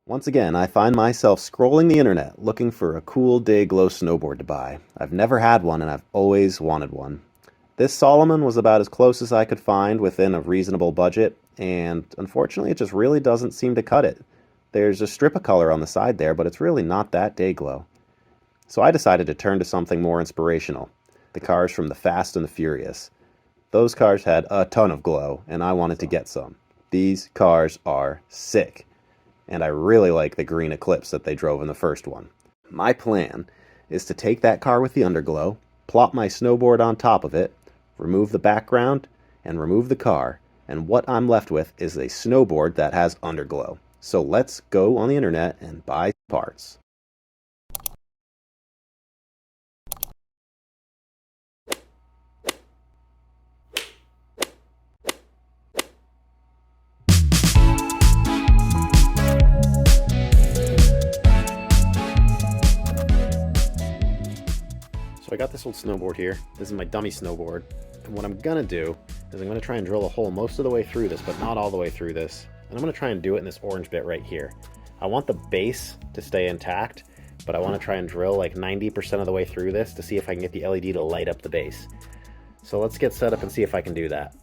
Once again, I find myself scrolling the internet looking for a cool NightGlow snowboard to buy. I've never had one and I've always wanted one. This Solomon was about as close as I could find within a reasonable budget, and unfortunately it just really doesn't seem to cut it. There's a strip of color on the side there, but it's really not that NightGlow. So I decided to turn to something more inspirational. The cars from the Fast and the Furious. Those cars had a ton of glow, and I wanted to get some. These cars are sick. And I really like the green Eclipse that they drove in the first one. My plan is to take that car with the Underglow, plop my snowboard on top of it, remove the background, and remove the car, and what I'm left with is a snowboard that has Underglow. So let's go on the internet and buy parts. So I got this old snowboard here. This is my dummy snowboard. And what I'm gonna do is I'm gonna try and drill a hole most of the way through this, but not all the way through this. And I'm gonna try and do it in this orange bit right here. I want the base to stay intact, but I wanna try and drill like 90% of the way through this to see if I can get the LED to light up the base. So let's get set up and see if I can do that.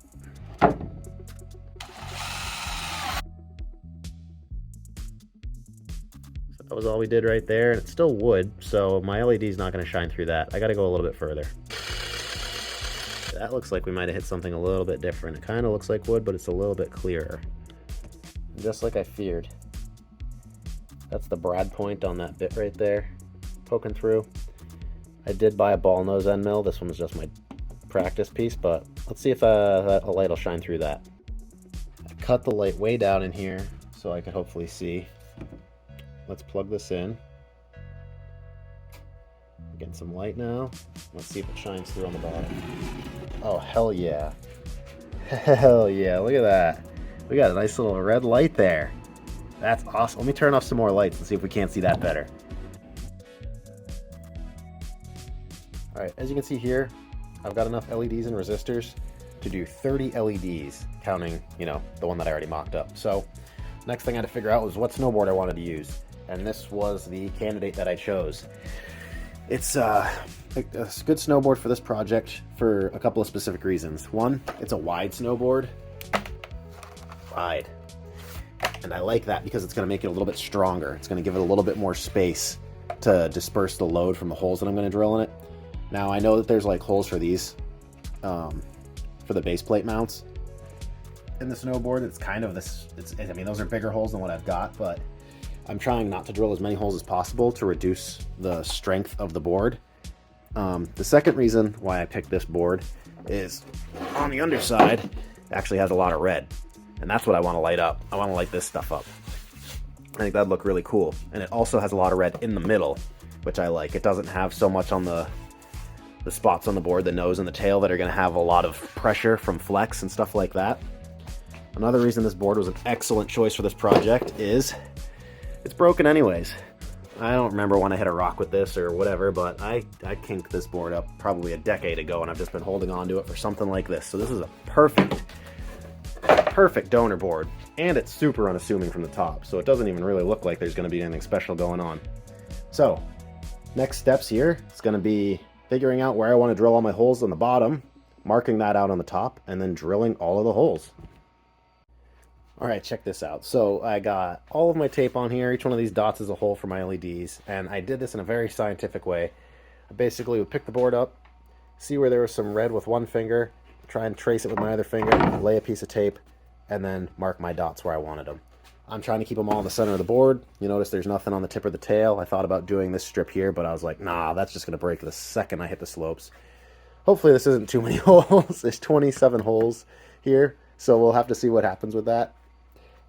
That was all we did right there, and it's still wood, so my LED is not going to shine through that. I got to go a little bit further. That looks like we might have hit something a little bit different. It kind of looks like wood, but it's a little bit clearer. Just like I feared. That's the brad point on that bit right there, poking through. I did buy a ball nose end mill. This one was just my practice piece, but let's see if a light will shine through that. I cut the light way down in here so I can hopefully see. Let's plug this in. Getting some light now. Let's see if it shines through on the bottom. Oh, hell yeah. Hell yeah, look at that. We got a nice little red light there. That's awesome. Let me turn off some more lights and see if we can't see that better. Alright, as you can see here, I've got enough LEDs and resistors to do 30 LEDs, counting, the one that I already mocked up. So, next thing I had to figure out was what snowboard I wanted to use. And this was the candidate that I chose. It's a good snowboard for this project for a couple of specific reasons. One, it's a wide snowboard. Wide. And I like that because it's going to make it a little bit stronger. It's going to give it a little bit more space to disperse the load from the holes that I'm going to drill in it. Now, I know that there's like holes for these, for the base plate mounts in the snowboard. It's kind of this, I mean, those are bigger holes than what I've got, but I'm trying not to drill as many holes as possible to reduce the strength of the board. The second reason why I picked this board is on the underside, it actually has a lot of red, and that's what I want to light up. I want to light this stuff up. I think that'd look really cool. And it also has a lot of red in the middle, which I like. It doesn't have so much on the spots on the board, the nose and the tail, that are going to have a lot of pressure from flex and stuff like that. Another reason this board was an excellent choice for this project is it's broken anyways. I don't remember when I hit a rock with this or whatever, but I kinked this board up probably a decade ago, and I've just been holding on to it for something like this. So this is a perfect donor board, and it's super unassuming from the top, so it doesn't even really look like there's going to be anything special going on. So next steps here is going to be figuring out where I want to drill all my holes on the bottom, marking that out on the top, and then drilling all of the holes. Alright, check this out. So I got all of my tape on here. Each one of these dots is a hole for my LEDs, and I did this in a very scientific way. I basically would pick the board up, see where there was some red with one finger, try and trace it with my other finger, lay a piece of tape, and then mark my dots where I wanted them. I'm trying to keep them all in the center of the board. You notice there's nothing on the tip or the tail. I thought about doing this strip here, but I was like, nah, that's just going to break the second I hit the slopes. Hopefully this isn't too many holes. There's 27 holes here, so we'll have to see what happens with that.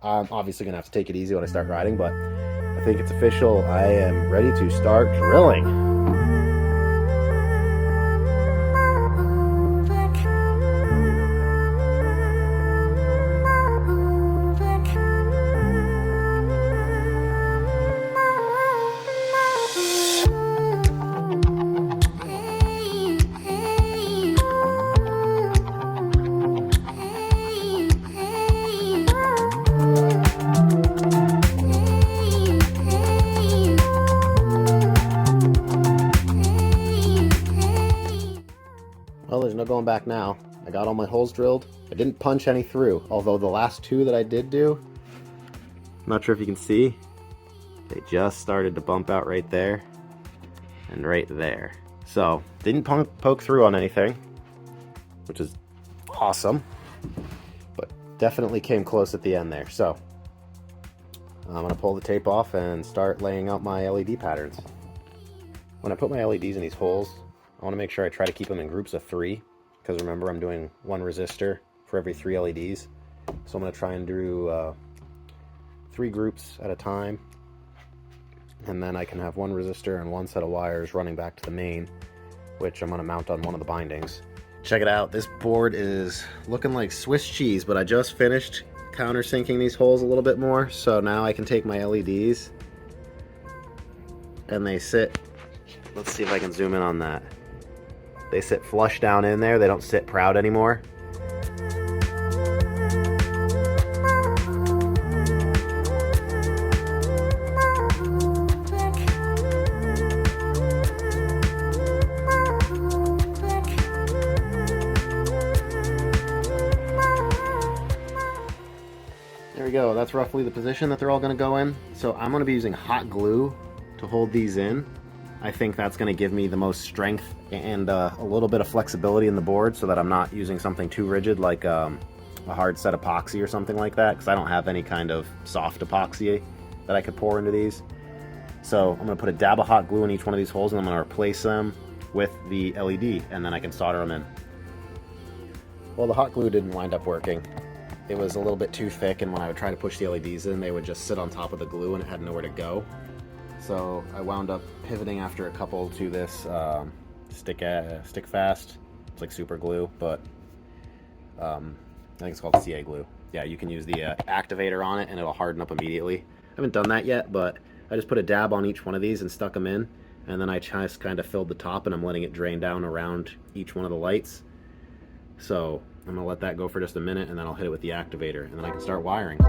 I'm obviously going to have to take it easy when I start riding, but I think it's official. I am ready to start drilling. going back now. I got all my holes drilled. I didn't punch any through, although the last two that I did do, I'm not sure if you can see, they just started to bump out right there and right there. So, didn't poke through on anything, which is awesome, but definitely came close at the end there. So, I'm going to pull the tape off and start laying out my LED patterns. When I put my LEDs in these holes, I want to make sure I try to keep them in groups of 3, because remember I'm doing 1 resistor for every 3 LEDs. So I'm going to try and do 3 groups at a time, and then I can have 1 resistor and 1 set of wires running back to the main, which I'm going to mount on one of the bindings. Check it out, this board is looking like Swiss cheese, but I just finished countersinking these holes a little bit more, so now I can take my LEDs and they sit, let's see if I can zoom in on that. They sit flush down in there, they don't sit proud anymore. There we go, that's roughly the position that they're all going to go in. So I'm going to be using hot glue to hold these in. I think that's going to give me the most strength and a little bit of flexibility in the board, so that I'm not using something too rigid like a hard set epoxy or something like that, because I don't have any kind of soft epoxy that I could pour into these. So I'm going to put a dab of hot glue in each one of these holes, and I'm going to replace them with the LED, and then I can solder them in. Well, the hot glue didn't wind up working. It was a little bit too thick, and when I would try to push the LEDs in, they would just sit on top of the glue and it had nowhere to go. So I wound up pivoting after a couple to this stick fast. It's like super glue, but I think it's called CA glue. Yeah, you can use the activator on it and it'll harden up immediately. I haven't done that yet, but I just put a dab on each one of these and stuck them in, and then I just kind of filled the top, and I'm letting it drain down around each one of the lights. So I'm gonna let that go for just a minute, and then I'll hit it with the activator, and then I can start wiring.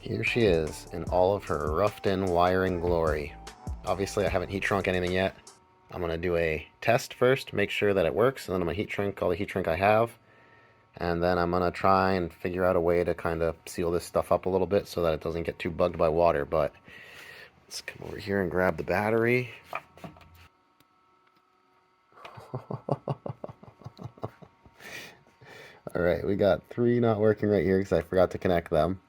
Here she is in all of her roughed in wiring glory. Obviously I haven't heat shrunk anything yet. I'm going to do a test first, make sure that it works, and then I'm going to heat shrink all the heat shrink I have. And then I'm going to try and figure out a way to kind of seal this stuff up a little bit so that it doesn't get too bugged by water. But let's come over here and grab the battery. Alright, we got 3 not working right here because I forgot to connect them.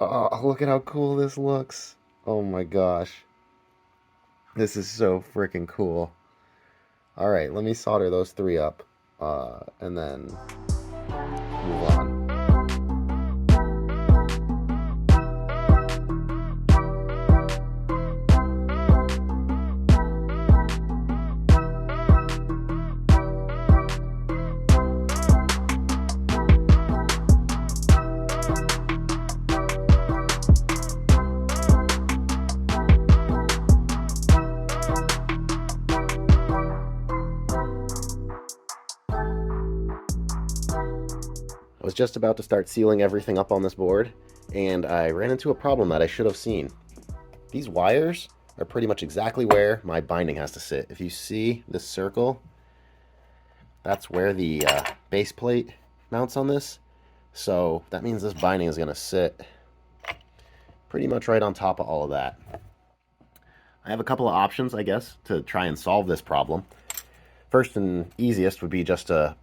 Oh, look at how cool this looks. Oh my gosh. This is so freaking cool. Alright, let me solder those 3 up. And then move on. I was just about to start sealing everything up on this board, and I ran into a problem that I should have seen. These wires are pretty much exactly where my binding has to sit. If you see this circle, that's where the base plate mounts on this. So that means this binding is going to sit pretty much right on top of all of that. I have a couple of options, I guess, to try and solve this problem. First and easiest would be just to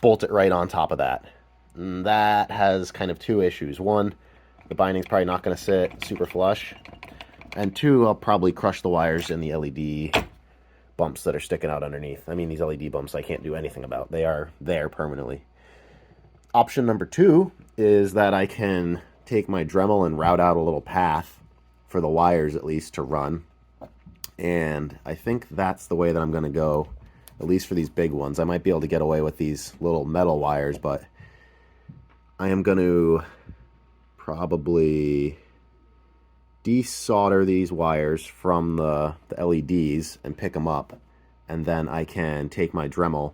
bolt it right on top of that. And that has kind of 2 issues. 1, the binding's probably not going to sit super flush. And 2, I'll probably crush the wires in the LED bumps that are sticking out underneath. I mean, these LED bumps I can't do anything about. They are there permanently. Option number 2 is that I can take my Dremel and route out a little path for the wires, at least, to run. And I think that's the way that I'm going to go, at least for these big ones. I might be able to get away with these little metal wires, but I am going to probably desolder these wires from the LEDs and pick them up, and then I can take my Dremel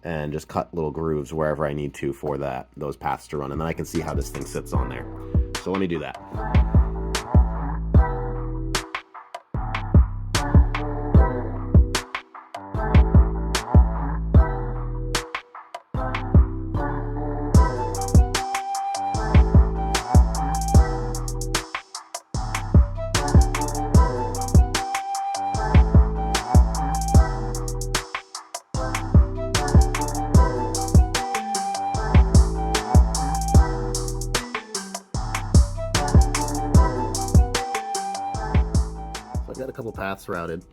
and just cut little grooves wherever I need to for those paths to run, and then I can see how this thing sits on there. So let me do that. I've got a couple paths routed,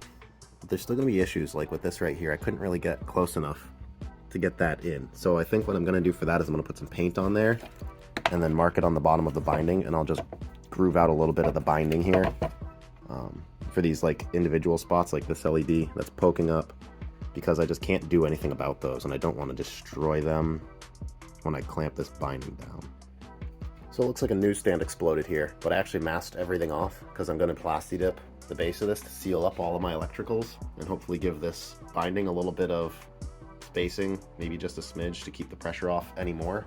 but there's still going to be issues like with this right here. I couldn't really get close enough to get that in. So I think what I'm going to do for that is I'm going to put some paint on there and then mark it on the bottom of the binding, and I'll just groove out a little bit of the binding here for these like individual spots like this LED that's poking up, because I just can't do anything about those and I don't want to destroy them when I clamp this binding down. So it looks like a newsstand exploded here, but I actually masked everything off because I'm going to plasti dip the base of this to seal up all of my electricals and hopefully give this binding a little bit of spacing, maybe just a smidge to keep the pressure off anymore.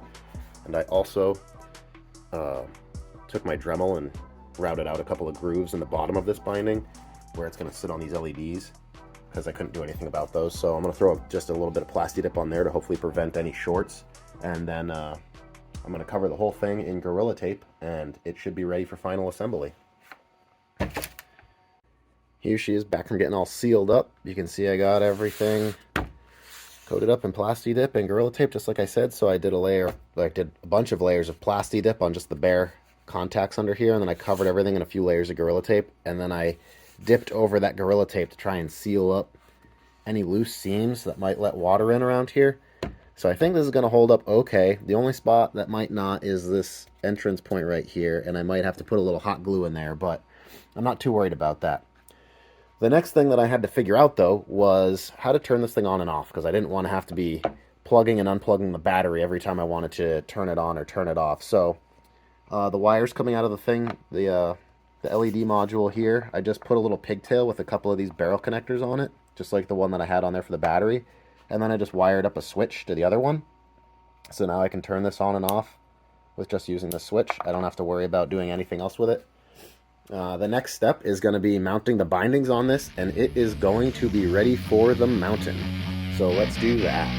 And I also took my Dremel and routed out a couple of grooves in the bottom of this binding where it's going to sit on these LEDs, because I couldn't do anything about those. So I'm going to throw just a little bit of plasti dip on there to hopefully prevent any shorts, and then I'm going to cover the whole thing in Gorilla Tape, and it should be ready for final assembly. Here she is back from getting all sealed up. You can see I got everything coated up in plasti dip and Gorilla Tape, just like I said. So I did a bunch of layers of plasti dip on just the bare contacts under here, and then I covered everything in a few layers of Gorilla Tape, and then I dipped over that Gorilla Tape to try and seal up any loose seams that might let water in around here. So I think this is going to hold up okay. The only spot that might not is this entrance point right here, and I might have to put a little hot glue in there, but I'm not too worried about that. The next thing that I had to figure out, though, was how to turn this thing on and off, because I didn't want to have to be plugging and unplugging the battery every time I wanted to turn it on or turn it off. So the wires coming out of the thing, the LED module here, I just put a little pigtail with a couple of these barrel connectors on it, just like the one that I had on there for the battery. And then I just wired up a switch to the other one. So now I can turn this on and off with just using the switch. I don't have to worry about doing anything else with it. The next step is going to be mounting the bindings on this, and it is going to be ready for the mountain. So let's do that.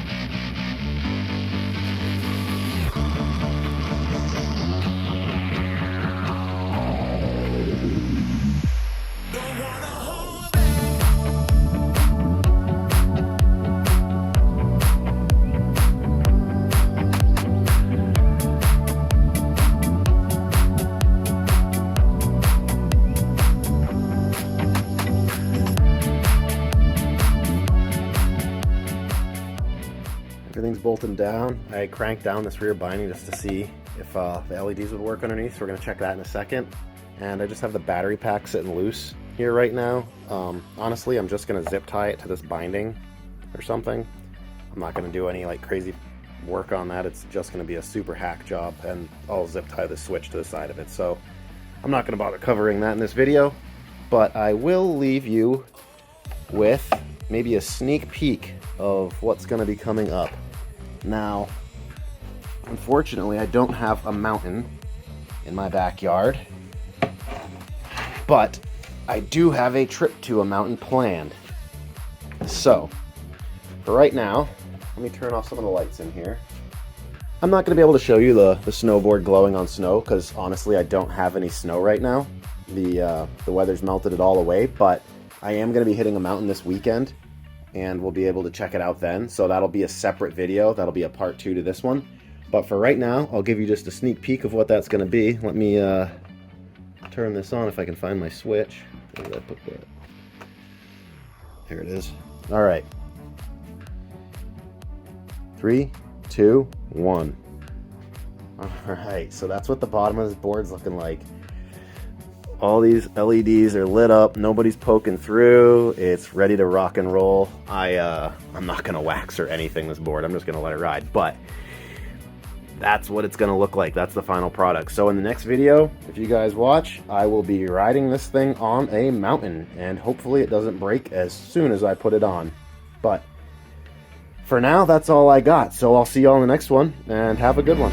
Everything's bolted down. I cranked down this rear binding just to see if the LEDs would work underneath, so we're going to check that in a second. And I just have the battery pack sitting loose here right now. Honestly, I'm just going to zip tie it to this binding or something. I'm not going to do any like crazy work on that. It's just going to be a super hack job, and I'll zip tie the switch to the side of it. So I'm not going to bother covering that in this video, but I will leave you with maybe a sneak peek of what's going to be coming up. Now, unfortunately, I don't have a mountain in my backyard, but I do have a trip to a mountain planned. So, for right now, let me turn off some of the lights in here. I'm not going to be able to show you the snowboard glowing on snow, because honestly, I don't have any snow right now. The weather's melted it all away, but I am going to be hitting a mountain this weekend, and we'll be able to check it out then. So that'll be a separate video. That'll be a part 2 to this one. But for right now, I'll give you just a sneak peek of what that's going to be. Let me turn this on if I can find my switch. Where did I put that? Here it is. All right. 3, 2, 1. All right, so that's what the bottom of this board's looking like. All these LEDs are lit up. Nobody's poking through. It's ready to rock and roll. I'm not gonna wax or anything this board. I'm just gonna let it ride. But that's what it's gonna look like. That's the final product. So in the next video, if you guys watch, I will be riding this thing on a mountain, and hopefully it doesn't break as soon as I put it on. But for now, that's all I got. So I'll see you all in the next one, and have a good one.